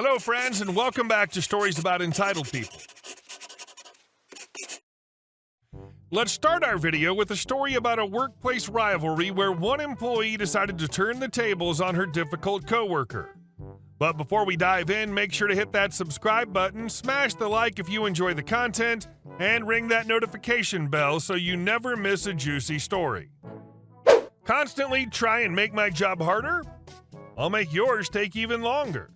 Hello, friends, and welcome back to Stories About Entitled People. Let's start our video with a story about a workplace rivalry where one employee decided to turn the tables on her difficult coworker. But before we dive in, make sure to hit that subscribe button, smash the like if you enjoy the content, and ring that notification bell so you never miss a juicy story. Constantly try and make my job harder? I'll make yours take even longer.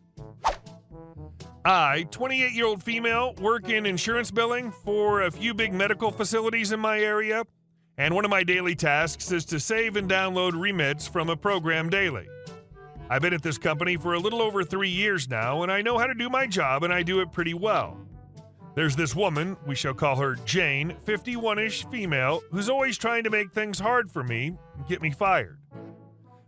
I, 28-year-old female, work in insurance billing for a few big medical facilities in my area, and one of my daily tasks is to save and download remits from a program daily. I've been at this company for a little over 3 years now, and I know how to do my job, and I do it pretty well. There's this woman, we shall call her Jane, 51-ish female, who's always trying to make things hard for me and get me fired.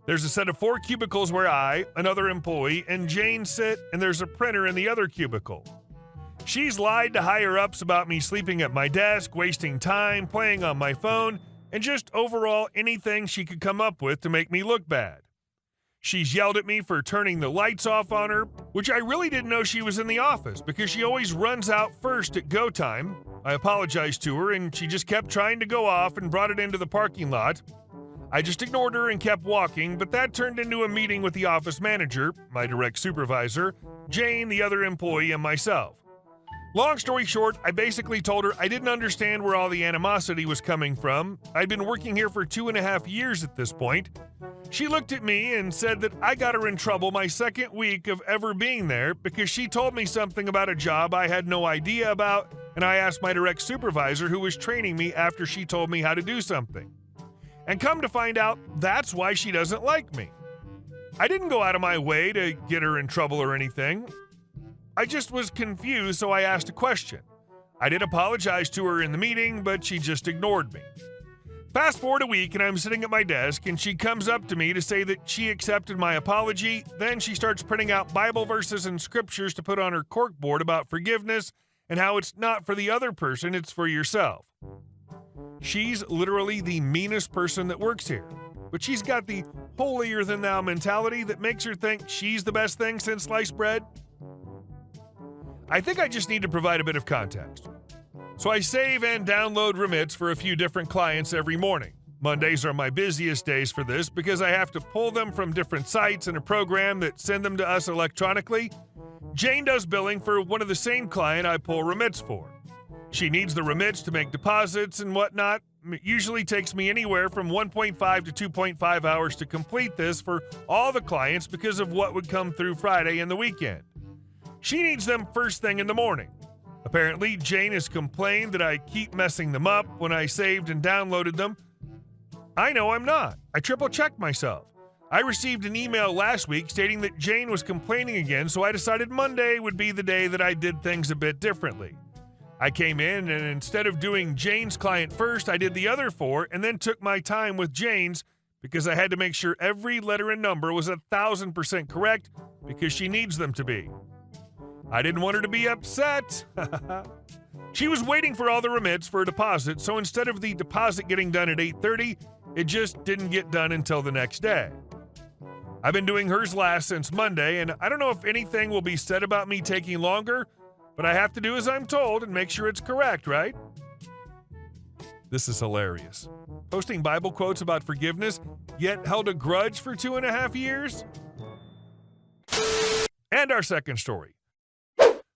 There's a set of 4 cubicles where I, another employee, and Jane sit, and there's a printer in the other cubicle. She's lied to higher-ups about me sleeping at my desk, wasting time, playing on my phone, and just overall anything she could come up with to make me look bad. She's yelled at me for turning the lights off on her, which I really didn't know she was in the office because she always runs out first at go time. I apologized to her, and she just kept trying to go off and brought it into the parking lot. I just ignored her and kept walking, but that turned into a meeting with the office manager, my direct supervisor, Jane, the other employee, and myself. Long story short, I basically told her I didn't understand where all the animosity was coming from. I'd been working here for 2.5 years at this point. She looked at me and said that I got her in trouble my second week of ever being there because she told me something about a job I had no idea about, and I asked my direct supervisor who was training me after she told me how to do something. And come to find out, that's why she doesn't like me. I didn't go out of my way to get her in trouble or anything. I just was confused, so I asked a question. I did apologize to her in the meeting, but she just ignored me. Fast forward a week, and I'm sitting at my desk, and she comes up to me to say that she accepted my apology. Then she starts printing out Bible verses and scriptures to put on her corkboard about forgiveness and how it's not for the other person, it's for yourself. She's literally the meanest person that works here, but she's got the holier-than-thou mentality that makes her think she's the best thing since sliced bread. I think I just need to provide a bit of context. So I save and download remits for a few different clients every morning. Mondays are my busiest days for this because I have to pull them from different sites in a program that send them to us electronically. Jane does billing for one of the same client I pull remits for. She needs the remits to make deposits and whatnot. It usually takes me anywhere from 1.5 to 2.5 hours to complete this for all the clients because of what would come through Friday and the weekend. She needs them first thing in the morning. Apparently, Jane has complained that I keep messing them up when I saved and downloaded them. I know I'm not. I triple-checked myself. I received an email last week stating that Jane was complaining again, so I decided Monday would be the day that I did things a bit differently. I came in, and instead of doing Jane's client first, I did the other 4 and then took my time with Jane's because I had to make sure every letter and number was 1,000% correct because she needs them to be. I didn't want her to be upset. She was waiting for all the remits for a deposit, so instead of the deposit getting done at 8:30, it just didn't get done until the next day. I've been doing hers last since Monday, and I don't know if anything will be said about me taking longer, but I have to do as I'm told and make sure it's correct, right? This is hilarious. Posting Bible quotes about forgiveness, yet held a grudge for 2.5 years? And our second story.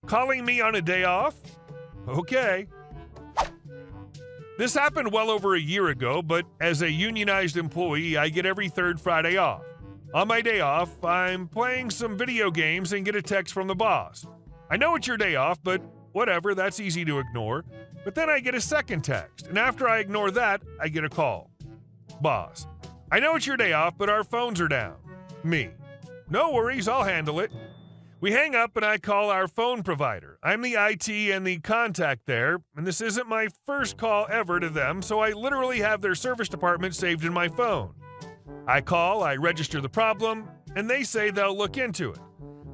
Calling me on a day off? Okay. This happened well over a year ago, but as a unionized employee, I get every 3rd Friday off. On my day off, I'm playing some video games and get a text from the boss. I know it's your day off, but whatever, that's easy to ignore. But then I get a second text, and after I ignore that, I get a call. Boss, I know it's your day off, but our phones are down. Me, no worries, I'll handle it. We hang up and I call our phone provider. I'm the IT and the contact there, and this isn't my first call ever to them, so I literally have their service department saved in my phone. I call, I register the problem, and they say they'll look into it.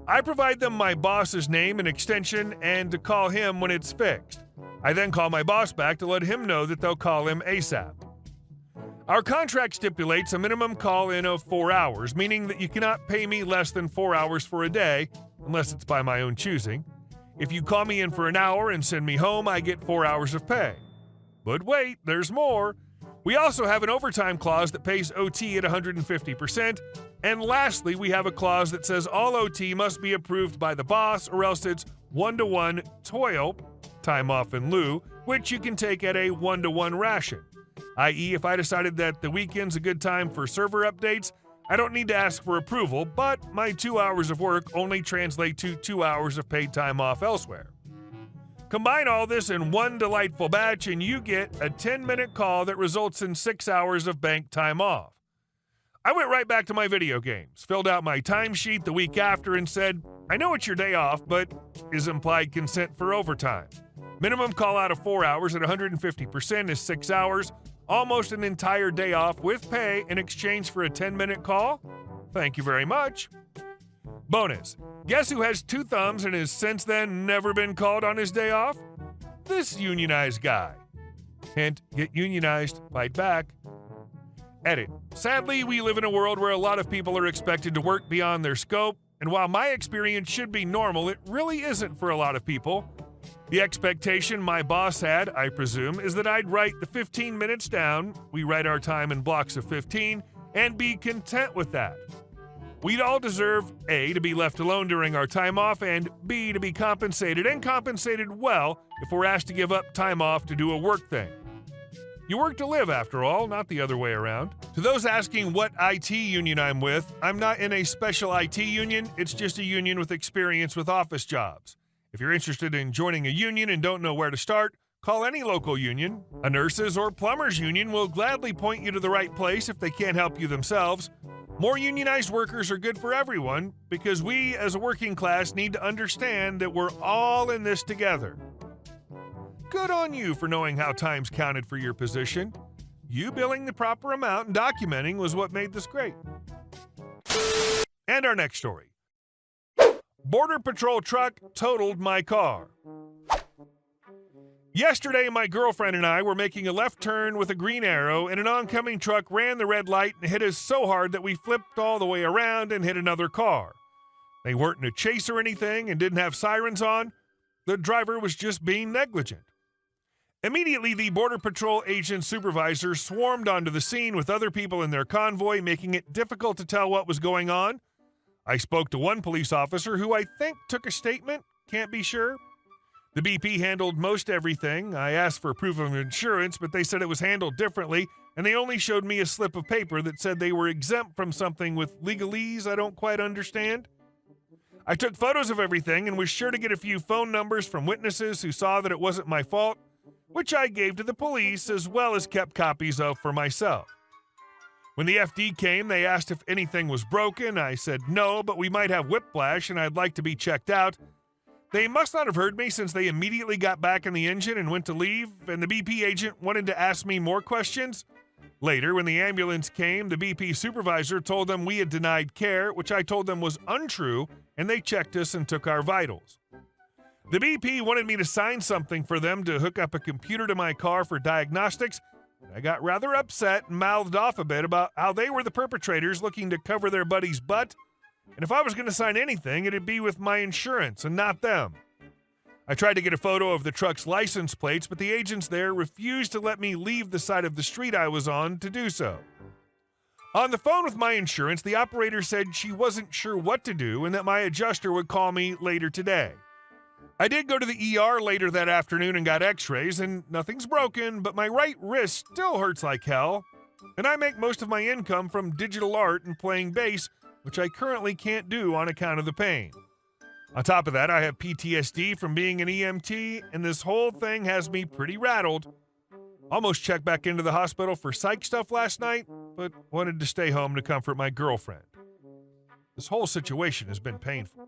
I provide them my boss's name and extension and to call him when it's fixed. I then call my boss back to let him know that they'll call him ASAP. Our contract stipulates a minimum call-in of 4 hours, meaning that you cannot pay me less than 4 hours for a day, unless it's by my own choosing. If you call me in for an hour and send me home, I get 4 hours of pay. But wait, there's more. We also have an overtime clause that pays OT at 150%. And lastly, we have a clause that says all OT must be approved by the boss, or else it's 1-to-1 toil, time off in lieu, which you can take at a 1-to-1 ration. I.e., if I decided that the weekend's a good time for server updates, I don't need to ask for approval, but my 2 hours of work only translate to 2 hours of paid time off elsewhere. Combine all this in one delightful batch and you get a 10-minute call that results in 6 hours of bank time off. I went right back to my video games, filled out my timesheet the week after and said, I know it's your day off, but is implied consent for overtime. Minimum call out of 4 hours at 150% is 6 hours, almost an entire day off with pay in exchange for a 10-minute call? Thank you very much. Bonus. Guess who has 2 thumbs and has since then never been called on his day off? This unionized guy. Hint, get unionized, fight back. Edit. Sadly, we live in a world where a lot of people are expected to work beyond their scope, and while my experience should be normal, it really isn't for a lot of people. The expectation my boss had, I presume, is that I'd write the 15 minutes down, we write our time in blocks of 15, and be content with that. We'd all deserve A, to be left alone during our time off, and B, to be compensated, and compensated well, if we're asked to give up time off to do a work thing. You work to live, after all, not the other way around. To those asking what IT union I'm with, I'm not in a special IT union, it's just a union with experience with office jobs. If you're interested in joining a union and don't know where to start, call any local union. A nurses or plumbers union will gladly point you to the right place if they can't help you themselves. More unionized workers are good for everyone because we, as a working class, need to understand that we're all in this together. Good on you for knowing how time's counted for your position. You billing the proper amount and documenting was what made this great. And our next story. Border Patrol truck totaled my car. Yesterday, my girlfriend and I were making a left turn with a green arrow, and an oncoming truck ran the red light and hit us so hard that we flipped all the way around and hit another car. They weren't in a chase or anything and didn't have sirens on. The driver was just being negligent. Immediately, the Border Patrol agent supervisor swarmed onto the scene with other people in their convoy, making it difficult to tell what was going on. I spoke to one police officer who I think took a statement, can't be sure. The BP handled most everything. I asked for proof of insurance, but they said it was handled differently, and they only showed me a slip of paper that said they were exempt from something with legalese I don't quite understand. I took photos of everything and was sure to get a few phone numbers from witnesses who saw that it wasn't my fault, which I gave to the police as well as kept copies of for myself. When the FD came, they asked if anything was broken. I said no, but we might have whiplash and I'd like to be checked out. They must not have heard me since they immediately got back in the engine and went to leave, and the BP agent wanted to ask me more questions. Later, when the ambulance came, the BP supervisor told them we had denied care, which I told them was untrue, and they checked us and took our vitals. The BP wanted me to sign something for them to hook up a computer to my car for diagnostics, and I got rather upset and mouthed off a bit about how they were the perpetrators looking to cover their buddy's butt. And if I was going to sign anything, it'd be with my insurance and not them. I tried to get a photo of the truck's license plates, but the agents there refused to let me leave the side of the street I was on to do so. On the phone with my insurance, the operator said she wasn't sure what to do and that my adjuster would call me later today. I did go to the ER later that afternoon and got x-rays, and nothing's broken, but my right wrist still hurts like hell. And I make most of my income from digital art and playing bass, which I currently can't do on account of the pain. On top of that, I have PTSD from being an EMT, and this whole thing has me pretty rattled. Almost checked back into the hospital for psych stuff last night, but wanted to stay home to comfort my girlfriend. This whole situation has been painful.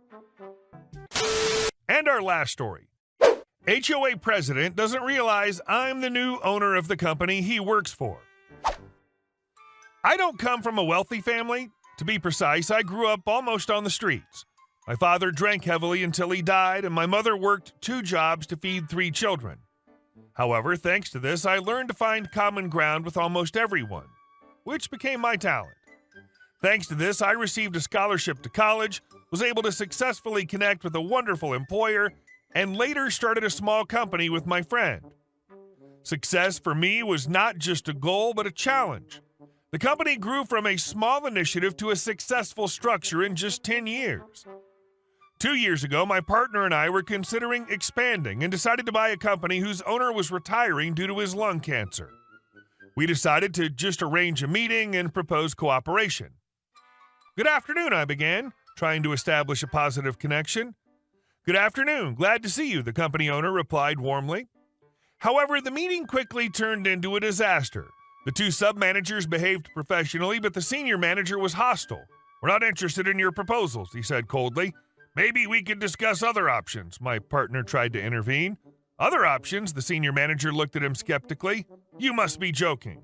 And our last story. HOA president doesn't realize I'm the new owner of the company he works for. I don't come from a wealthy family. To be precise, I grew up almost on the streets. My father drank heavily until he died, and my mother worked 2 jobs to feed 3 children. However, thanks to this, I learned to find common ground with almost everyone, which became my talent. Thanks to this, I received a scholarship to college, was able to successfully connect with a wonderful employer, and later started a small company with my friend. Success for me was not just a goal, but a challenge. The company grew from a small initiative to a successful structure in just 10 years. 2 years ago, my partner and I were considering expanding and decided to buy a company whose owner was retiring due to his lung cancer. We decided to just arrange a meeting and propose cooperation. "Good afternoon," I began, trying to establish a positive connection. "Good afternoon. Glad to see you," the company owner replied warmly. However, the meeting quickly turned into a disaster. The two sub-managers behaved professionally, but the senior manager was hostile. "We're not interested in your proposals," he said coldly. "Maybe we could discuss other options," my partner tried to intervene. "Other options?" The senior manager looked at him skeptically. "You must be joking."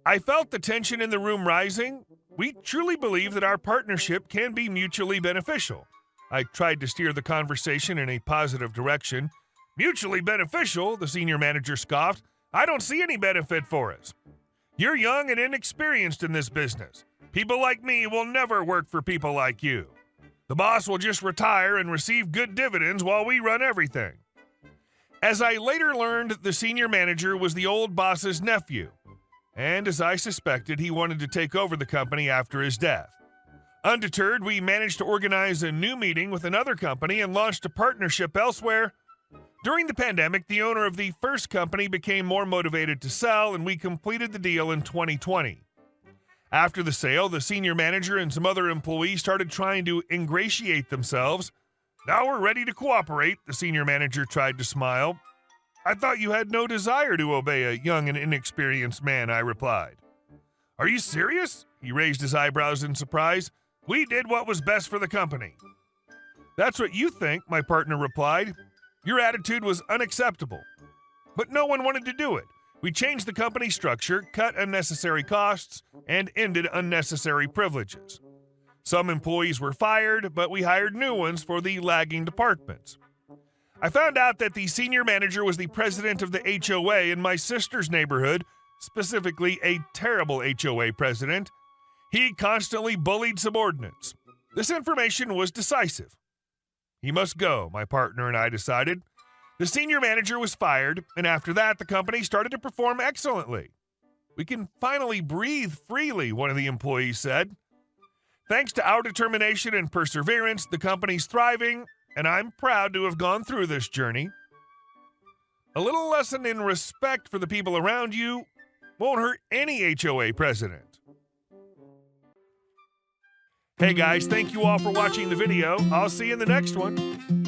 I felt the tension in the room rising. We truly believe that our partnership can be mutually beneficial. I tried to steer the conversation in a positive direction. "Mutually beneficial?" the senior manager scoffed. "I don't see any benefit for us. You're young and inexperienced in this business. People like me will never work for people like you. The boss will just retire and receive good dividends while we run everything." As I later learned, the senior manager was the old boss's nephew, and as I suspected, he wanted to take over the company after his death. Undeterred, we managed to organize a new meeting with another company and launched a partnership elsewhere. During the pandemic, the owner of the first company became more motivated to sell, and we completed the deal in 2020. After the sale, the senior manager and some other employees started trying to ingratiate themselves. "Now we're ready to cooperate," the senior manager tried to smile. "I thought you had no desire to obey a young and inexperienced man," I replied. "Are you serious?" He raised his eyebrows in surprise. "We did what was best for the company." "That's what you think," my partner replied. "Your attitude was unacceptable." But no one wanted to do it. We changed the company structure, cut unnecessary costs, and ended unnecessary privileges. Some employees were fired, but we hired new ones for the lagging departments. I found out that the senior manager was the president of the HOA in my sister's neighborhood, specifically a terrible HOA president. He constantly bullied subordinates. This information was decisive. He must go, my partner and I decided. The senior manager was fired, and after that, the company started to perform excellently. "We can finally breathe freely," one of the employees said. Thanks to our determination and perseverance, the company's thriving, and I'm proud to have gone through this journey. A little lesson in respect for the people around you won't hurt any HOA president. Hey guys, thank you all for watching the video. I'll see you in the next one.